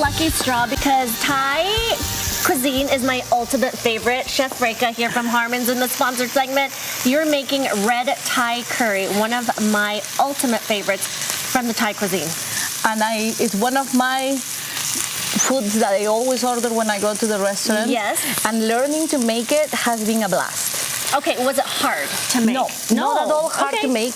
lucky straw because Thai cuisine is my ultimate favorite. Chef Freyka here from Harmon's in the sponsored segment. You're making red Thai curry, one of my ultimate favorites from the Thai cuisine. And it's one of my foods that I always order when I go to the restaurant. Yes. And learning to make it has been a blast. Okay, was it hard to make? No, not at all hard to make,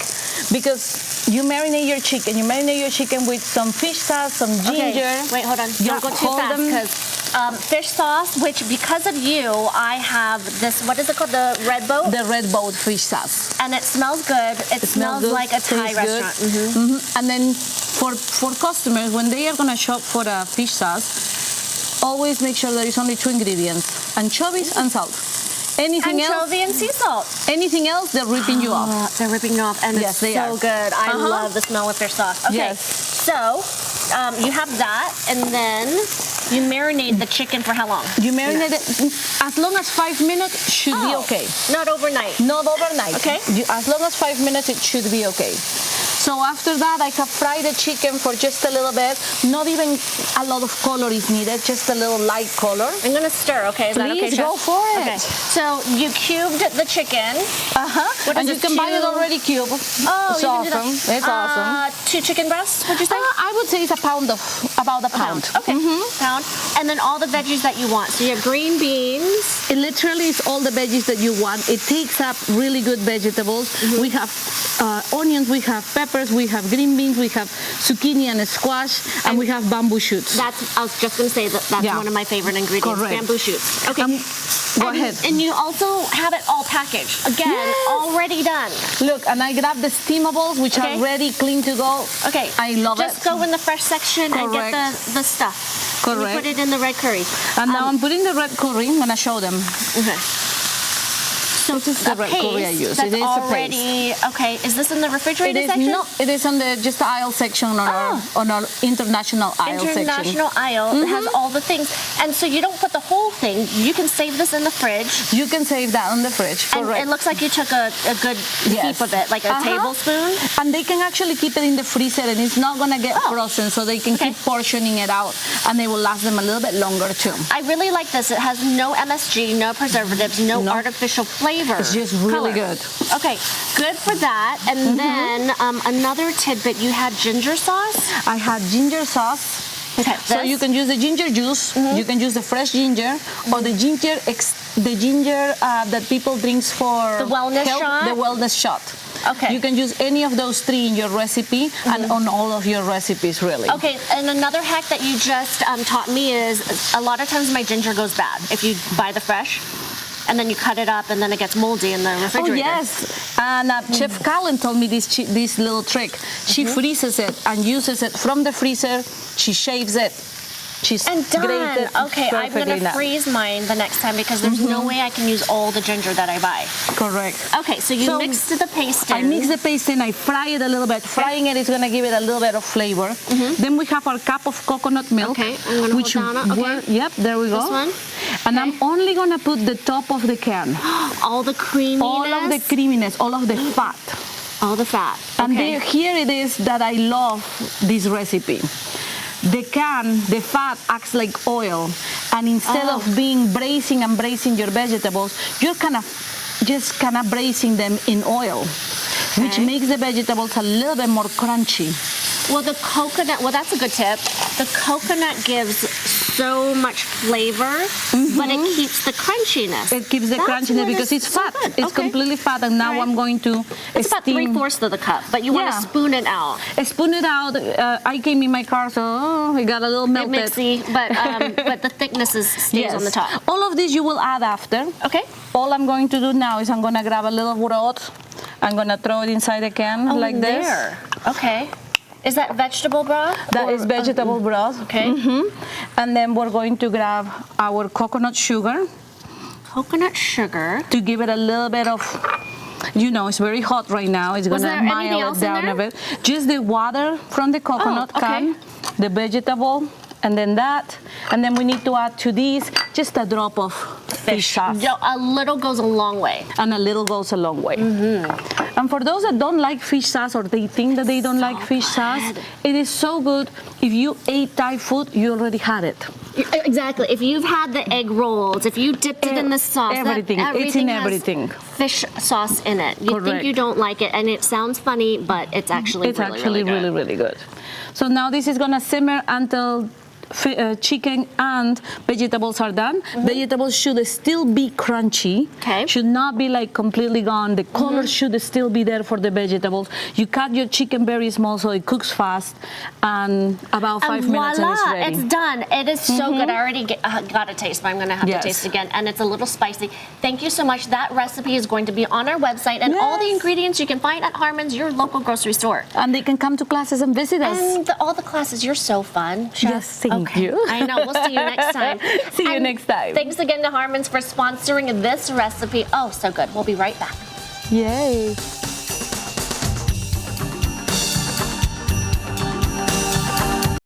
because you marinate your chicken. You marinate your chicken with some fish sauce, some ginger. Okay. Wait, hold on. Don't go too fast, because fish sauce, which because of you, I have this, what is it called, the red boat? The red boat fish sauce. And it smells good. It smells good, like a Thai restaurant. And then for customers, when they are going to shop for a fish sauce, always make sure there is only 2 ingredients, anchovies and salt. Anything else? Anchovy and sea salt. Anything else, they're ripping you off. They're ripping you off, and yes, it's so good. I love the smell of their sauce. Okay, so you have that, and then you marinate the chicken for how long? You marinate it as long as 5 minutes should be okay. Not overnight. Not overnight. Okay. As long as 5 minutes, it should be okay. So after that, I have fried the chicken for just a little bit. Not even a lot of color is needed, just a little light color. I'm gonna stir, okay? Is that okay, Chef? Go for it. Okay. So you cubed the chicken. And you can buy it already cubed. Oh, it's awesome. It's awesome. 2 chicken breasts, would you say? I would say it's about a pound. Okay, pound. And then all the veggies that you want. So you have green beans. It literally is all the veggies that you want. It takes up really good vegetables. We have onions, we have peppers, we have green beans, we have zucchini and squash, and we have bamboo shoots. I was just going to say that's one of my favorite ingredients, bamboo shoots. Okay. Go ahead. And you also have it all packaged. Again, already done. Look, and I grab the steamables, which are ready, clean to go. Okay. I love Just go in the fresh section and get the stuff. Correct. And you put it in the red curry. And now I'm putting the red curry. I'm going to show them. Okay. So this is the red curry I use. That's it is already, okay, is this in the refrigerated section? No, it is on just the aisle section on our international aisle section. International aisle has all the things. And so you don't put the whole thing. You can save this in the fridge. You can save that in the fridge, correct. And it looks like you took a good heap of it, like a tablespoon. And they can actually keep it in the freezer, and it's not going to get frozen, so they can keep portioning it out, and they will last them a little bit longer too. I really like this. It has no MSG, no preservatives, no artificial flavor. It's just really good. Okay, good for that. And then another tidbit, you had ginger sauce? I had ginger sauce. Okay, so you can use the ginger juice, you can use the fresh ginger, or the ginger that people drink for the wellness shot. The wellness shot. Okay. You can use any of those 3 in your recipe and on all of your recipes, really. Okay, and another hack that you just taught me is a lot of times my ginger goes bad if you buy the fresh. And then you cut it up, and then it gets moldy in the refrigerator. Oh, yes. And Chef Callan told me this little trick. She freezes it and uses it from the freezer. She shaves it. She's and done. Okay, I'm going to freeze mine the next time because there's no way I can use all the ginger that I buy. Correct. Okay, so you mix the paste in. I mix the paste in. I fry it a little bit. Frying it is going to give it a little bit of flavor. Then we have our cup of coconut milk. Okay, I'm going to hold down. Okay. Yep, there we go. This one. And I'm only going to put the top of the can. All the creaminess? All of the creaminess, all of the fat. All the fat. Okay. And here it is that I love this recipe. The fat acts like oil, and instead of being braising your vegetables, you're just braising them in oil, which makes the vegetables a little bit more crunchy. Well, the coconut, that's a good tip. The coconut gives so much flavor, but it keeps the crunchiness. It keeps the crunchiness because it's fat. So it's completely fat, and now I'm going to It's about 3/4 of the cup, but you want to spoon it out. Spoon it out. I came in my car, so it got a little melted. Mixy, but the thickness stays on the top. All of this you will add after. Okay. All I'm going to do now is I'm going to grab a little broth. I'm going to throw it inside the can like this. Okay. Is that vegetable broth? That is vegetable broth. Okay. And then we're going to grab our coconut sugar. Coconut sugar. To give it a little bit of, it's very hot right now. It's going to mild it down a bit. Just the water from the coconut can, the vegetable, and then that. And then we need to add to these just a drop of fish sauce. A little goes a long way. And a little goes a long way. And for those that don't like fish sauce or they think that they don't like fish sauce, it is so good. If you ate Thai food, you already had it. Exactly. If you've had the egg rolls, if you dipped it in the sauce, everything. It's in everything. Fish sauce in it. You think you don't like it, and it sounds funny, but it's actually really good. So now this is gonna simmer until chicken and vegetables are done. Vegetables should still be crunchy. Should not be like completely gone. The color should still be there for the vegetables. You cut your chicken very small so it cooks fast, and about 5 minutes and it's ready. It's done. It is so good. I already got a taste, but I'm going to have to taste again. And it's a little spicy. Thank you so much. That recipe is going to be on our website, and all the ingredients you can find at Harmon's, your local grocery store. And they can come to classes and visit us. And all the classes, you're so fun, Chef. Yes, thank you. I know. We'll see you next time. See you next time. Thanks again to Harmon's for sponsoring this recipe. Oh, so good. We'll be right back. Yay.